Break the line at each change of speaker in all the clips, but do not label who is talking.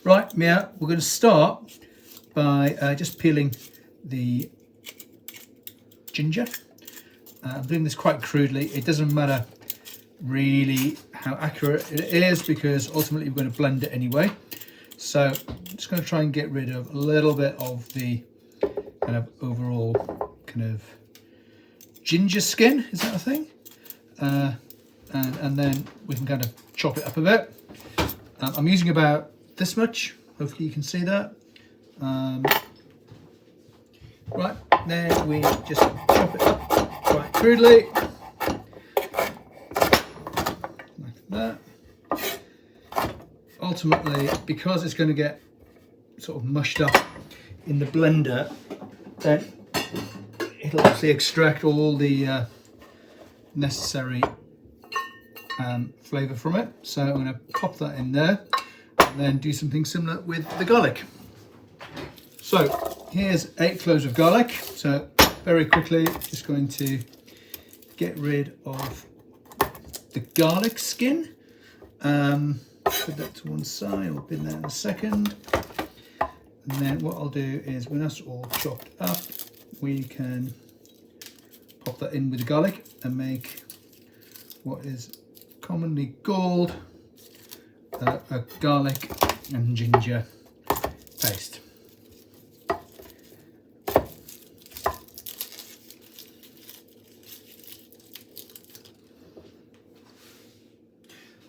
Right, Mia, we're going to start by just peeling the ginger. I'm doing this quite crudely. It doesn't matter really how accurate it is because ultimately we're going to blend it anyway. So I'm just going to try and get rid of a little bit of the kind of overall kind of ginger skin. Is that a thing? And then we can kind of chop it up a bit. I'm using about this much. Hopefully you can see that. Right, then we just chop it up quite crudely. Like that. Ultimately, because it's going to get sort of mushed up in the blender, then it'll obviously extract all the necessary flavour from it. So I'm going to pop that in there and then do something similar with the garlic. So here's 8 cloves of garlic. So very quickly, just going to get rid of the garlic skin. Put that to one side, I'll bin that in a second. And then what I'll do is when that's all chopped up, we can pop that in with the garlic and make what is commonly called a garlic and ginger paste.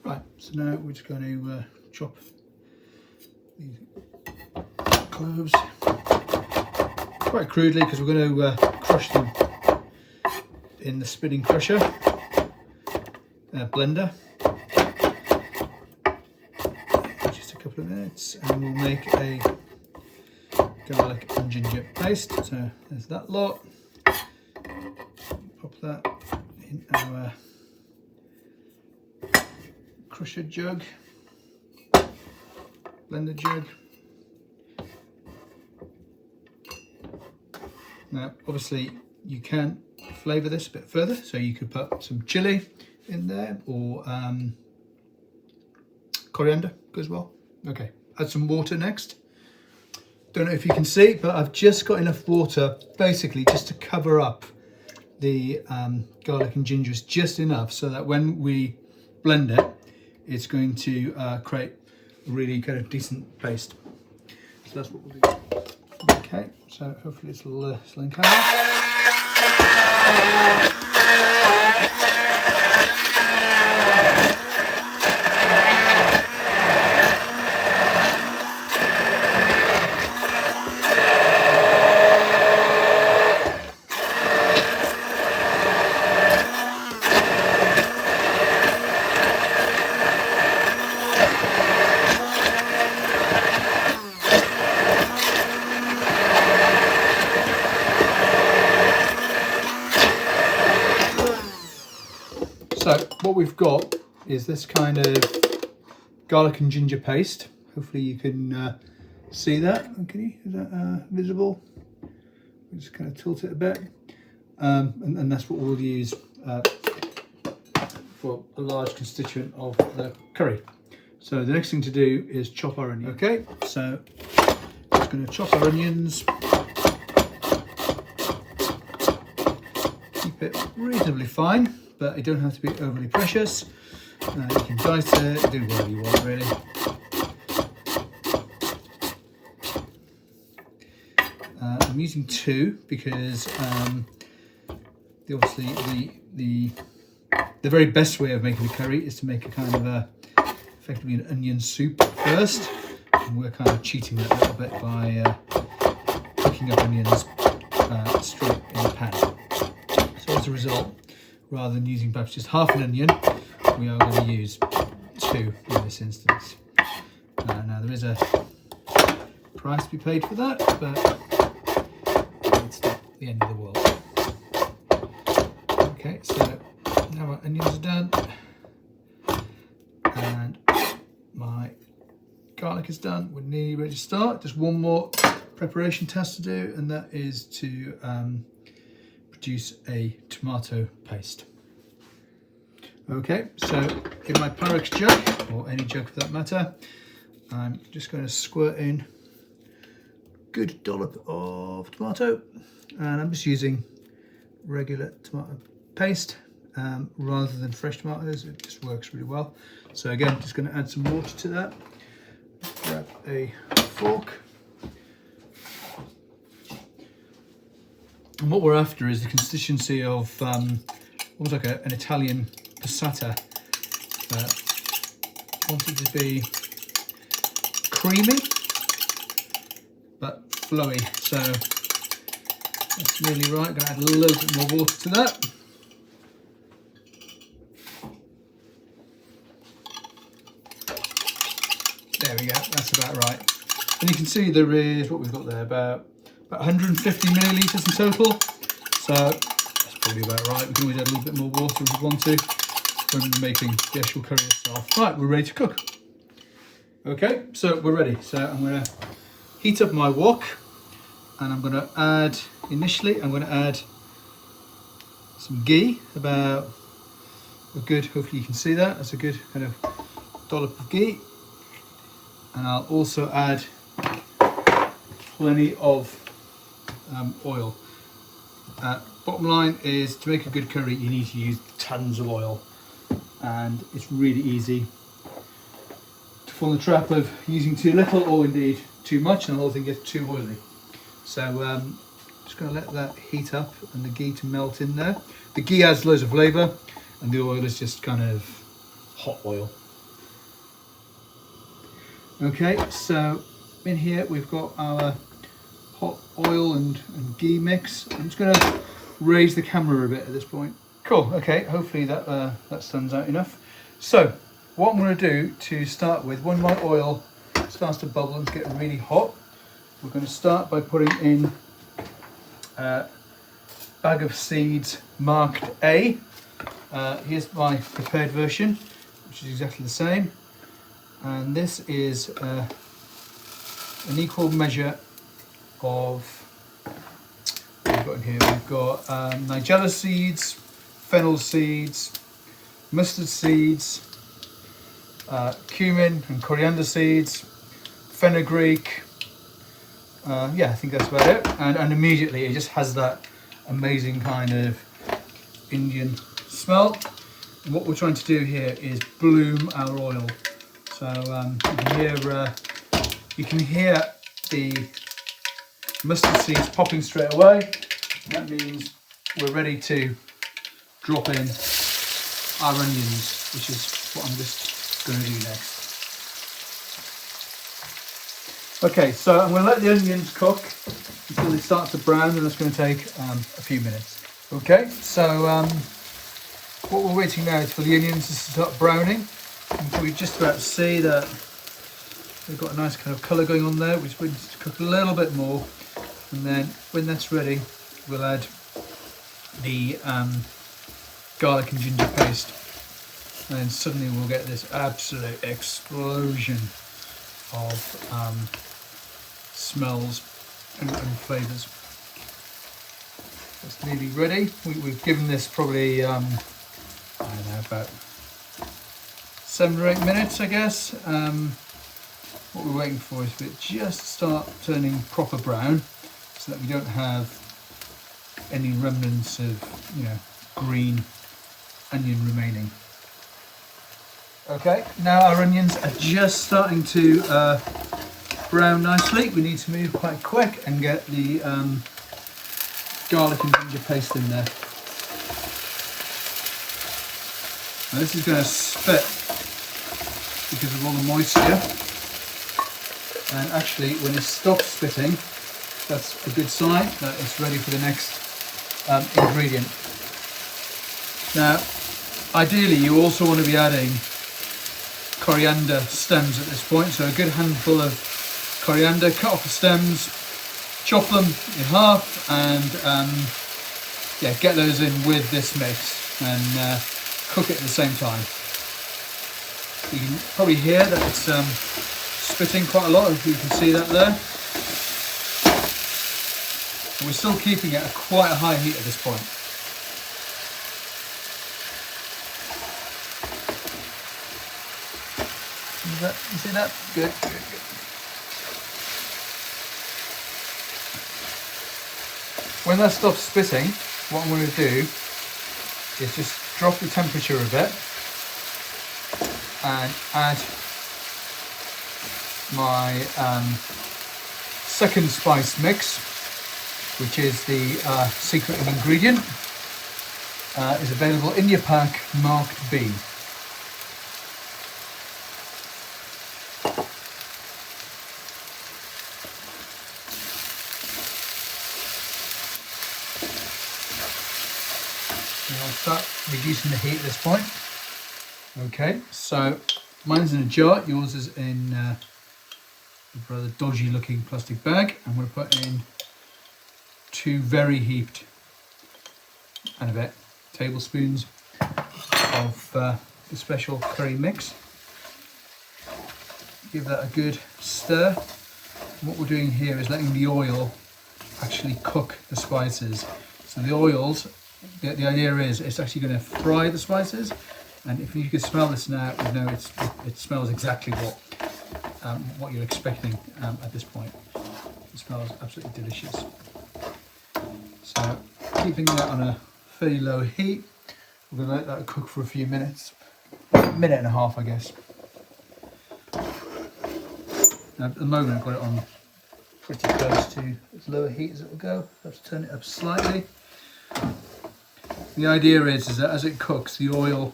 Right, so now we're just going to chop these cloves quite crudely because we're going to crush them in the spinning crusher blender. Just a couple of minutes and we'll make a garlic and ginger paste. So there's that lot. Pop that in our crusher jug, blender jug. Now obviously you can flavour this a bit further, so you could put some chilli in there or coriander goes well. Okay, add some water next. Don't know if you can see, but I've just got enough water basically just to cover up the garlic and ginger, just enough so that when we blend it, it's going to create a really kind of decent paste. So that's what we'll do. Okay, so hopefully it's still in camera. So what we've got is this kind of garlic and ginger paste. Hopefully you can see that. Okay, is that visible? We'll just kind of tilt it a bit. And that's what we'll use for a large constituent of the curry. So the next thing to do is chop our onion. Okay, so just going to chop our onions. Keep it reasonably fine, but it don't have to be overly precious. You can dice it, do whatever you want really. I'm using 2 because obviously the very best way of making a curry is to make a kind of effectively an onion soup first, and we're kind of cheating that a little bit by cooking up onions straight in the pan. So as a result, rather than using perhaps just half an onion, we are going to use 2 in this instance. Now there is a price to be paid for that, but it's not the end of the world. Okay, so now our onions are done and my garlic is done. We're nearly ready to start. Just one more preparation task to do, and that is to produce a tomato paste. Okay, so in my Pyrex jug, or any jug for that matter, I'm just going to squirt in a good dollop of tomato, and I'm just using regular tomato paste rather than fresh tomatoes. It just works really well. So again, just going to add some water to that. Grab a fork. And what we're after is the consistency of almost like an Italian passata. Want it to be creamy but flowy. So that's nearly right. I'm going to add a little bit more water to that. There we go, that's about right. And you can see there is, what we've got there, about 150 millilitres in total. So that's probably about right. We can always add a little bit more water if we want to when we're making the actual curry itself. Right, we're ready to cook. Okay, so we're ready. So I'm going to heat up my wok, and I'm going to add, initially, I'm going to add some ghee, about a good, hopefully you can see that, that's a good kind of dollop of ghee. And I'll also add plenty of oil. Bottom line is, to make a good curry, you need to use tons of oil. And it's really easy to fall in the trap of using too little or indeed too much, and the whole thing gets too oily. So just going to let that heat up and the ghee to melt in there. The ghee adds loads of flavour, and the oil is just kind of hot oil. Okay, so in here we've got our hot oil and ghee mix. I'm just going to raise the camera a bit at this point. Cool, okay, hopefully that stands out enough. So what I'm going to do to start with, when my oil starts to bubble and get really hot, we're going to start by putting in a bag of seeds marked A. Here's my prepared version, which is exactly the same. And this is an equal measure of, what we've got in here, we've got nigella seeds, fennel seeds, mustard seeds, cumin and coriander seeds, fenugreek. Yeah, I think that's about it. And immediately it just has that amazing kind of Indian smell. And what we're trying to do here is bloom our oil. So you can hear the mustard seeds popping straight away. That means we're ready to drop in our onions, which is what I'm just going to do next. Okay, so I'm going to let the onions cook until they start to brown, and that's going to take a few minutes. Okay, so what we're waiting now is for the onions to start browning. And we just about to see that we've got a nice kind of colour going on there, which we need to cook a little bit more, and then when that's ready, we'll add the garlic and ginger paste, and then suddenly we'll get this absolute explosion of smells and flavours. It's nearly ready. We've given this probably I don't know, about 7 or 8 minutes, I guess. What we're waiting for is for it just to start turning proper brown, so that we don't have any remnants of, green onion remaining. Okay, now our onions are just starting to brown nicely. We need to move quite quick and get the garlic and ginger paste in there. Now this is going to spit because of all the moisture, and actually when it stops spitting, that's a good sign that it's ready for the next ingredient. Now ideally you also want to be adding coriander stems at this point, so a good handful of coriander, cut off the stems, chop them in half, and get those in with this mix and cook it at the same time. You can probably hear that it's spitting quite a lot, if you can see that there. And we're still keeping it at quite a high heat at this point. You see that? Good, good, good. When that stops spitting, what I'm going to do is just drop the temperature a bit and add my second spice mix, which is the secret ingredient. Is available in your pack marked B. And I'll start reducing the heat at this point. Okay, so mine's in a jar, yours is in a rather dodgy looking plastic bag. I'm going to put in 2 very heaped and a bit tablespoons of the special curry mix. Give that a good stir. And what we're doing here is letting the oil actually cook the spices. So the oils, the idea is it's actually going to fry the spices, and if you can smell this now, you know it smells exactly what you're expecting at this point. It smells absolutely delicious. So keeping that on a fairly low heat, we're going to let that cook for a few minutes, a minute and a half I guess. Now, at the moment I've got it on pretty close to as low a heat as it will go. Let's turn it up slightly. The idea is that as it cooks, the oil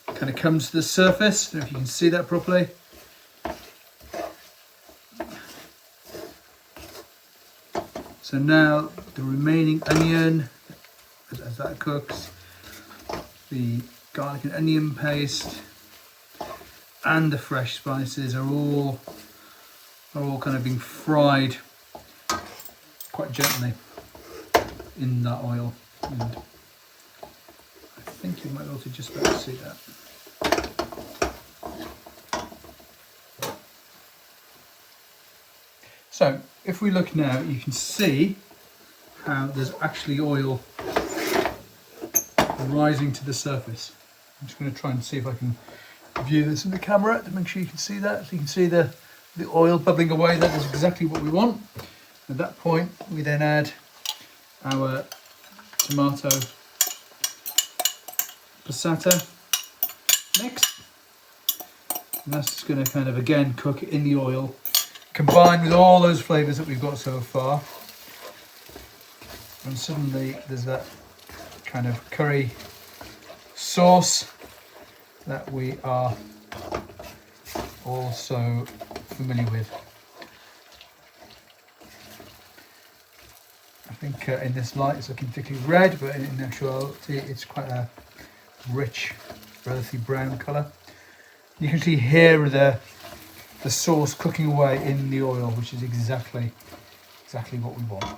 kind of comes to the surface. I don't know if you can see that properly. So now the remaining onion, as that cooks, the garlic and onion paste and the fresh spices are all kind of being fried quite gently in that oil. And I think you might be able to just about see that. So if we look now, you can see how there's actually oil rising to the surface. I'm just going to try and see if I can view this in the camera to make sure you can see that. So you can see the oil bubbling away. That is exactly what we want. At that point, we then add our tomato passata mix. And that's just going to kind of again cook in the oil, combined with all those flavours that we've got so far. And suddenly there's that kind of curry sauce that we are also familiar with. I think in this light it's looking particularly red, but in actuality it's quite a rich, relatively brown colour. You can see here the sauce cooking away in the oil, which is exactly what we want.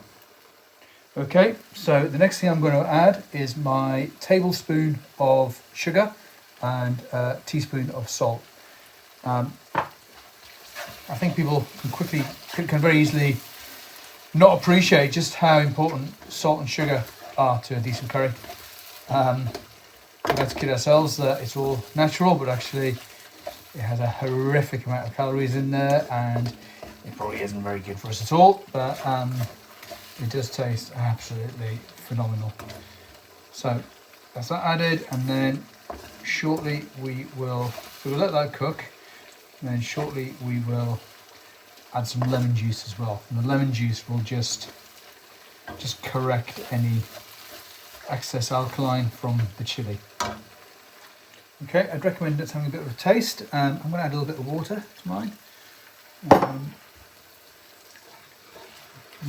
Okay, so the next thing I'm going to add is my tablespoon of sugar and a teaspoon of salt. I think people can very easily not appreciate just how important salt and sugar are to a decent curry. We like to kid ourselves that it's all natural, but actually it has a horrific amount of calories in there, and it probably isn't very good for us at all, but it does taste absolutely phenomenal. So that's that added, and then shortly we'll let that cook, and then shortly we will add some lemon juice as well. And the lemon juice will just correct any excess alkaline from the chili. Okay, I'd recommend it's having a bit of a taste. I'm going to add a little bit of water to mine.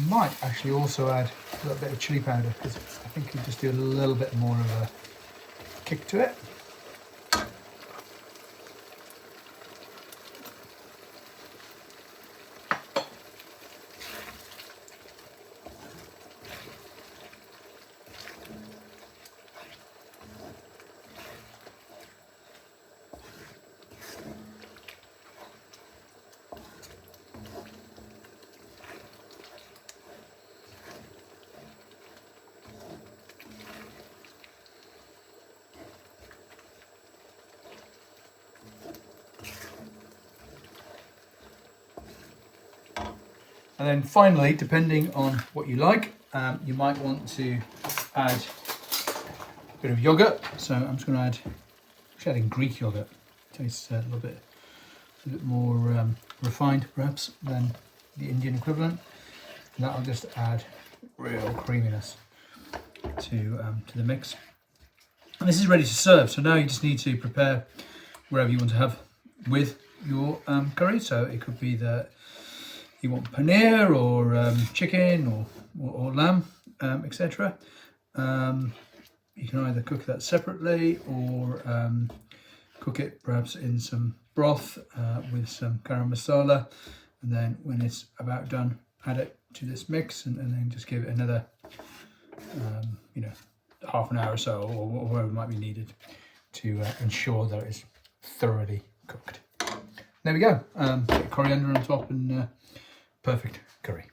Might actually also add a little bit of chili powder, because I think you just do a little bit more of a kick to it. And then finally, depending on what you like, you might want to add a bit of yogurt. So I'm just going to add, actually adding Greek yogurt. Tastes a little bit more refined perhaps than the Indian equivalent. And that'll just add real creaminess to the mix. And this is ready to serve. So now you just need to prepare wherever you want to have with your curry. So it could be that you want paneer or chicken or lamb, etc. You can either cook that separately or cook it perhaps in some broth with some garam masala, and then when it's about done, add it to this mix, and then just give it another half an hour or so, or whatever might be needed to ensure that it's thoroughly cooked. There we go. Bit of coriander on top and perfect curry.